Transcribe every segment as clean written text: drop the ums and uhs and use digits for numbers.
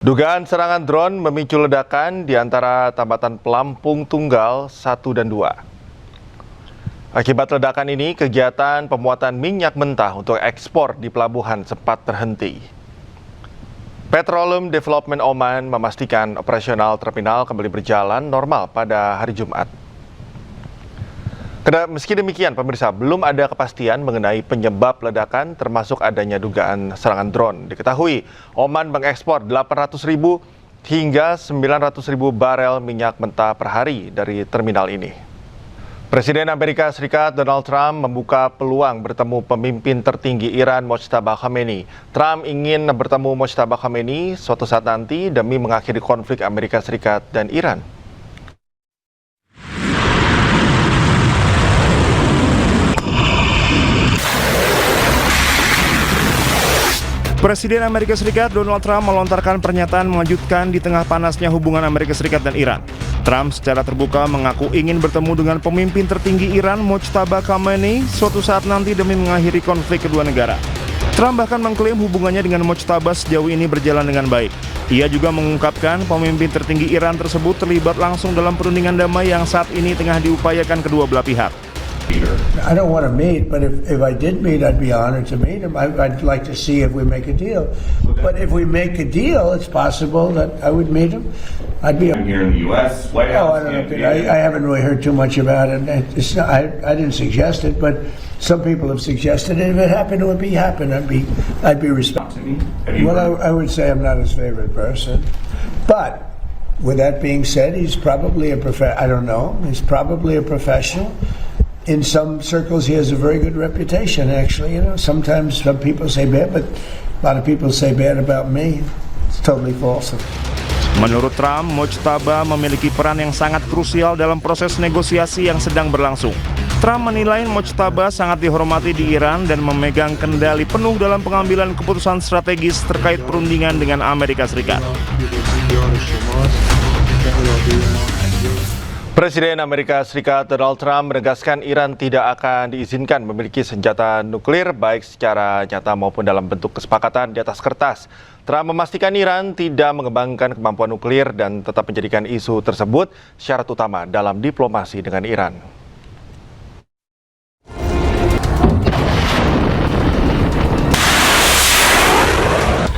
Dugaan serangan drone memicu ledakan di antara Tambatan Pelampung Tunggal 1 dan 2. Akibat ledakan ini, kegiatan pemuatan minyak mentah untuk ekspor di pelabuhan sempat terhenti. Petroleum Development Oman memastikan operasional terminal kembali berjalan normal pada hari Jumat. Meski demikian, pemirsa, belum ada kepastian mengenai penyebab ledakan termasuk adanya dugaan serangan drone. Diketahui, Oman mengekspor 800.000 hingga 900.000 barel minyak mentah per hari dari terminal ini. Presiden Amerika Serikat Donald Trump membuka peluang bertemu pemimpin tertinggi Iran Mojtaba Khamenei. Trump ingin bertemu Mojtaba Khamenei suatu saat nanti demi mengakhiri konflik Amerika Serikat dan Iran. Presiden Amerika Serikat Donald Trump melontarkan pernyataan mengejutkan di tengah panasnya hubungan Amerika Serikat dan Iran. Trump secara terbuka mengaku ingin bertemu dengan pemimpin tertinggi Iran Mojtaba Khamenei suatu saat nanti demi mengakhiri konflik kedua negara. Trump bahkan mengklaim hubungannya dengan Mojtaba sejauh ini berjalan dengan baik. Ia juga mengungkapkan pemimpin tertinggi Iran tersebut terlibat langsung dalam perundingan damai yang saat ini tengah diupayakan kedua belah pihak. I don't want to meet, but if I did meet, I'd be honored to meet him. I'd like to see if we make a deal. Okay. But if we make a deal, it's possible that I would meet him. I'd be here in the U.S. White House. I don't know. I haven't really heard too much about it. It's not, I didn't suggest it, but some people have suggested it. If it happened, it would be happen. I'd be respectful. Well, I would say I'm not his favorite person, but with that being said, he's probably I don't know. He's probably a professional. In some circles, he has a very good reputation, actually. You know, sometimes some people say bad, but a lot of people say bad about me. It's totally false. Menurut Trump, Mojtaba memiliki peran yang sangat krusial dalam proses negosiasi yang sedang berlangsung. Trump menilai Mojtaba sangat dihormati di Iran dan memegang kendali penuh dalam pengambilan keputusan strategis terkait perundingan dengan Amerika Serikat. Presiden Amerika Serikat Donald Trump menegaskan Iran tidak akan diizinkan memiliki senjata nuklir baik secara nyata maupun dalam bentuk kesepakatan di atas kertas. Trump memastikan Iran tidak mengembangkan kemampuan nuklir dan tetap menjadikan isu tersebut syarat utama dalam diplomasi dengan Iran.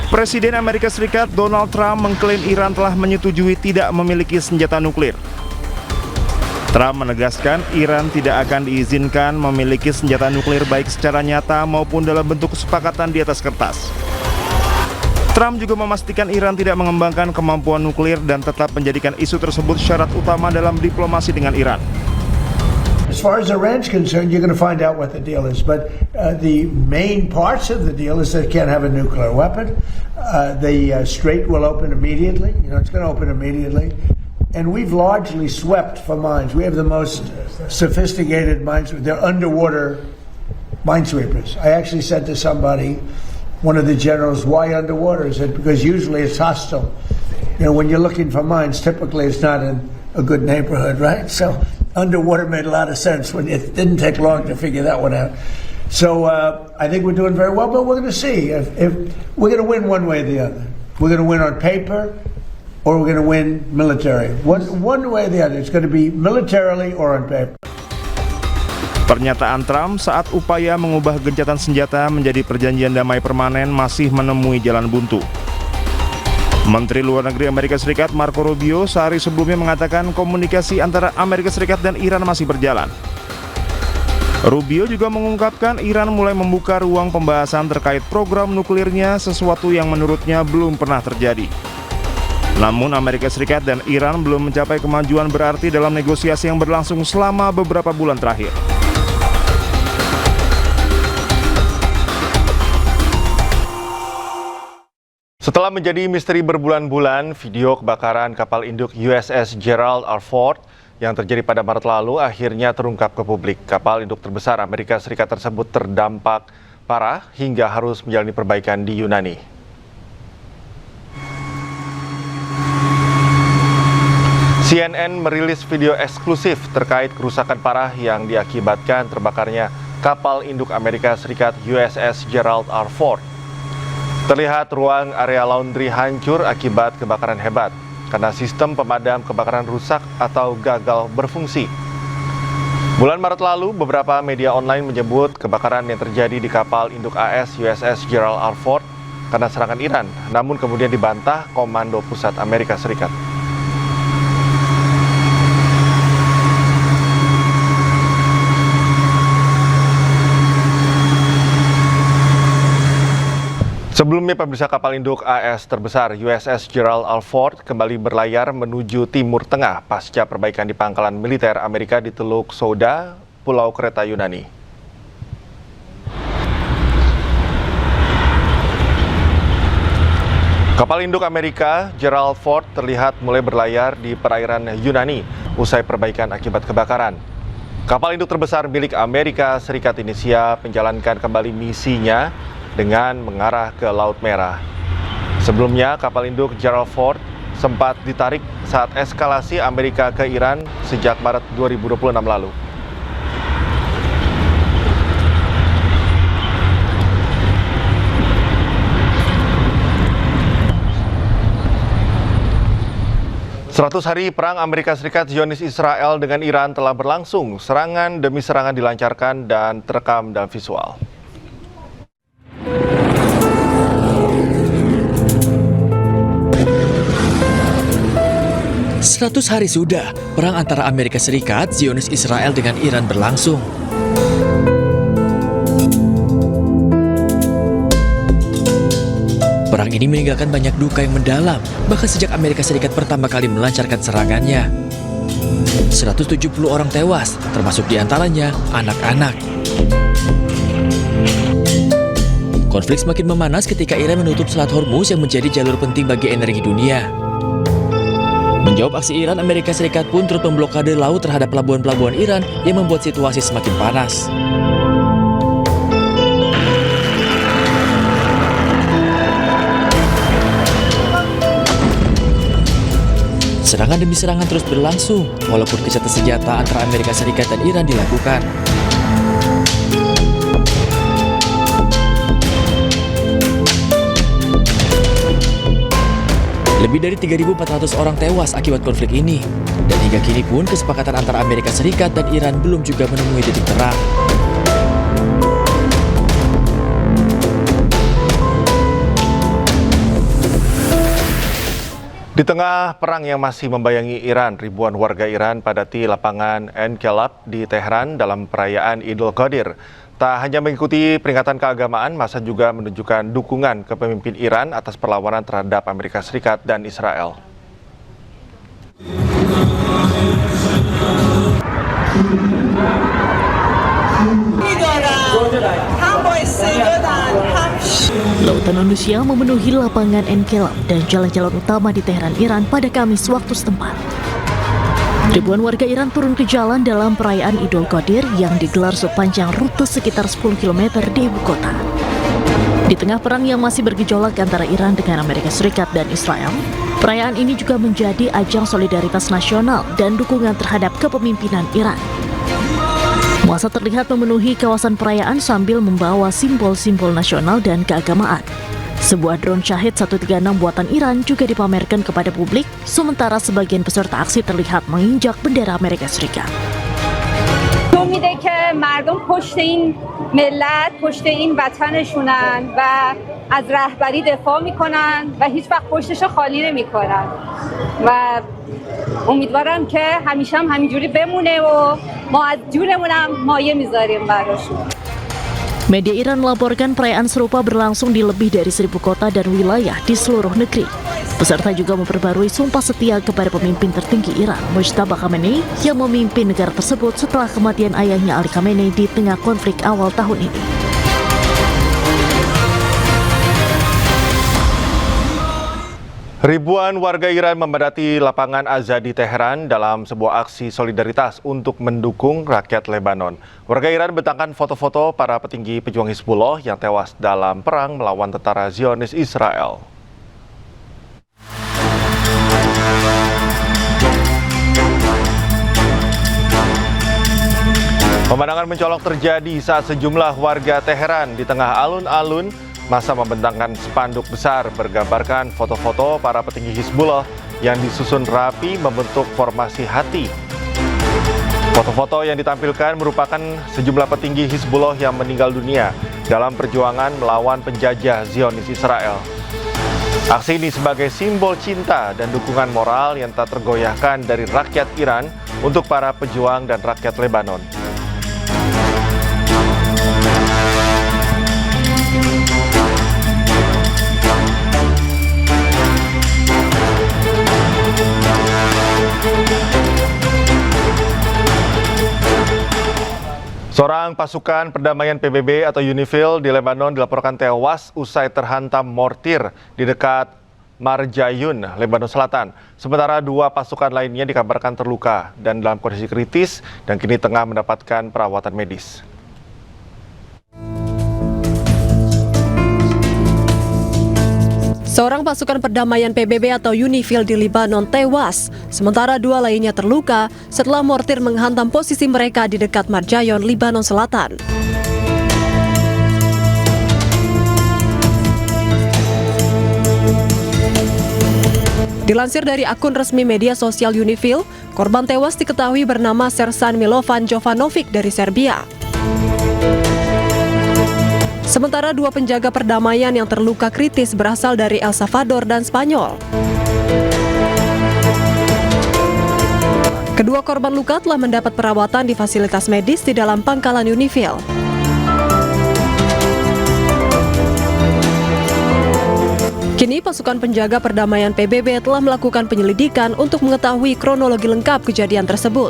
Presiden Amerika Serikat Donald Trump mengklaim Iran telah menyetujui tidak memiliki senjata nuklir. Trump menegaskan Iran tidak akan diizinkan memiliki senjata nuklir baik secara nyata maupun dalam bentuk kesepakatan di atas kertas. Trump juga memastikan Iran tidak mengembangkan kemampuan nuklir dan tetap menjadikan isu tersebut syarat utama dalam diplomasi dengan Iran. As far as Iran's concerned, you're going to find out what the deal is. But the main parts of the deal is that it can't have a nuclear weapon. The Strait will open immediately. You know, it's going to open immediately. And we've largely swept for mines. We have the most sophisticated mines. They're underwater minesweepers. I actually said to somebody, one of the generals, why underwater? He said, because usually it's hostile. You know, when you're looking for mines, typically it's not in a good neighborhood, right? So underwater made a lot of sense. When it didn't take long to figure that one out. So I think we're doing very well, but we're going to see if we're going to win one way or the other. We're going to win on paper, or we're going to win military. One way or the other. It's going to be militarily or on paper. Pernyataan Trump saat upaya mengubah gencatan senjata menjadi perjanjian damai permanen masih menemui jalan buntu. Menteri Luar Negeri Amerika Serikat Marco Rubio sehari sebelumnya mengatakan komunikasi antara Amerika Serikat dan Iran masih berjalan. Rubio juga mengungkapkan Iran mulai membuka ruang pembahasan terkait program nuklirnya, sesuatu yang menurutnya belum pernah terjadi. Namun Amerika Serikat dan Iran belum mencapai kemajuan berarti dalam negosiasi yang berlangsung selama beberapa bulan terakhir. Setelah menjadi misteri berbulan-bulan, video kebakaran kapal induk USS Gerald R. Ford yang terjadi pada Maret lalu akhirnya terungkap ke publik. Kapal induk terbesar Amerika Serikat tersebut terdampak parah hingga harus menjalani perbaikan di Yunani. CNN merilis video eksklusif terkait kerusakan parah yang diakibatkan terbakarnya kapal induk Amerika Serikat USS Gerald R. Ford. Terlihat ruang area laundry hancur akibat kebakaran hebat karena sistem pemadam kebakaran rusak atau gagal berfungsi. Bulan Maret lalu, beberapa media online menyebut kebakaran yang terjadi di kapal induk AS USS Gerald R. Ford karena serangan Iran, namun kemudian dibantah Komando Pusat Amerika Serikat. Sebelumnya, pemirsa, kapal induk AS terbesar USS Gerald R. Ford kembali berlayar menuju Timur Tengah pasca perbaikan di pangkalan militer Amerika di Teluk Souda, Pulau Kreta Yunani. Kapal induk Amerika Gerald Ford terlihat mulai berlayar di perairan Yunani usai perbaikan akibat kebakaran. Kapal induk terbesar milik Amerika Serikat ini siap menjalankan kembali misinya dengan mengarah ke Laut Merah. Sebelumnya, kapal induk Gerald Ford sempat ditarik saat eskalasi Amerika ke Iran sejak Maret 2026 lalu. Seratus hari perang Amerika Serikat Zionis Israel dengan Iran telah berlangsung. Serangan demi serangan dilancarkan dan terekam dalam visual. 100 hari sudah perang antara Amerika Serikat, Zionis Israel dengan Iran berlangsung. Perang ini meninggalkan banyak duka yang mendalam, bahkan sejak Amerika Serikat pertama kali melancarkan serangannya. 170 orang tewas, termasuk diantaranya anak-anak. Konflik semakin memanas ketika Iran menutup Selat Hormuz yang menjadi jalur penting bagi energi dunia. Menjawab aksi Iran, Amerika Serikat pun turut memblokade laut terhadap pelabuhan-pelabuhan Iran yang membuat situasi semakin panas. Serangan demi serangan terus berlangsung, walaupun gencatan senjata antara Amerika Serikat dan Iran dilakukan. Lebih dari 3.400 orang tewas akibat konflik ini. Dan hingga kini pun kesepakatan antara Amerika Serikat dan Iran belum juga menemui titik terang. Di tengah perang yang masih membayangi Iran, ribuan warga Iran padati lapangan Enkelab di Teheran dalam perayaan Idul Qadir. Tak hanya mengikuti peringatan keagamaan, massa juga menunjukkan dukungan ke pemimpin Iran atas perlawanan terhadap Amerika Serikat dan Israel. Lautan manusia memenuhi lapangan Enkelab dan jalan-jalan utama di Teheran, Iran pada Kamis waktu setempat. Ribuan warga Iran turun ke jalan dalam perayaan Idul Qadir yang digelar sepanjang rute sekitar 10 km di ibu kota. Di tengah perang yang masih bergejolak antara Iran dengan Amerika Serikat dan Israel, perayaan ini juga menjadi ajang solidaritas nasional dan dukungan terhadap kepemimpinan Iran. Massa terlihat memenuhi kawasan perayaan sambil membawa simbol-simbol nasional dan keagamaan. Sebuah drone Shahid 136 buatan Iran juga dipamerkan kepada publik, sementara sebagian peserta aksi terlihat menginjak bendera Amerika Serikat. میده که مردم پشت این ملت پشت این وطنشونن و از رهبری دفاع میکنن و هیچ وقت پشتشو خالی نمیکنن و امیدوارم که همیشه هم همینجوری بمونه و ما از جونمون هم مایه میذاریم براشون. Media Iran melaporkan perayaan serupa berlangsung di lebih dari 1.000 kota dan wilayah di seluruh negeri. Peserta juga memperbarui sumpah setia kepada pemimpin tertinggi Iran, Mujtaba Khamenei, yang memimpin negara tersebut setelah kematian ayahnya Ali Khamenei di tengah konflik awal tahun ini. Ribuan warga Iran memadati lapangan Azadi Teheran dalam sebuah aksi solidaritas untuk mendukung rakyat Lebanon. Warga Iran bentangkan foto-foto para petinggi pejuang Hizbullah yang tewas dalam perang melawan tentara Zionis Israel. Pemandangan mencolok terjadi saat sejumlah warga Teheran di tengah alun-alun massa membentangkan spanduk besar bergambarkan foto-foto para petinggi Hizbullah yang disusun rapi membentuk formasi hati. Foto-foto yang ditampilkan merupakan sejumlah petinggi Hizbullah yang meninggal dunia dalam perjuangan melawan penjajah Zionis Israel. Aksi ini sebagai simbol cinta dan dukungan moral yang tak tergoyahkan dari rakyat Iran untuk para pejuang dan rakyat Lebanon. Seorang pasukan perdamaian PBB atau UNIFIL di Lebanon dilaporkan tewas usai terhantam mortir di dekat Marjayun, Lebanon Selatan. Sementara 2 pasukan lainnya dikabarkan terluka dan dalam kondisi kritis dan kini tengah mendapatkan perawatan medis. Seorang pasukan perdamaian PBB atau UNIFIL di Lebanon tewas, sementara 2 lainnya terluka setelah mortir menghantam posisi mereka di dekat Marjayon, Lebanon Selatan. Dilansir dari akun resmi media sosial UNIFIL, korban tewas diketahui bernama Sersan Milovan Jovanovic dari Serbia. Sementara 2 penjaga perdamaian yang terluka kritis berasal dari El Salvador dan Spanyol. Kedua korban luka telah mendapat perawatan di fasilitas medis di dalam pangkalan UNIFIL. Kini pasukan penjaga perdamaian PBB telah melakukan penyelidikan untuk mengetahui kronologi lengkap kejadian tersebut.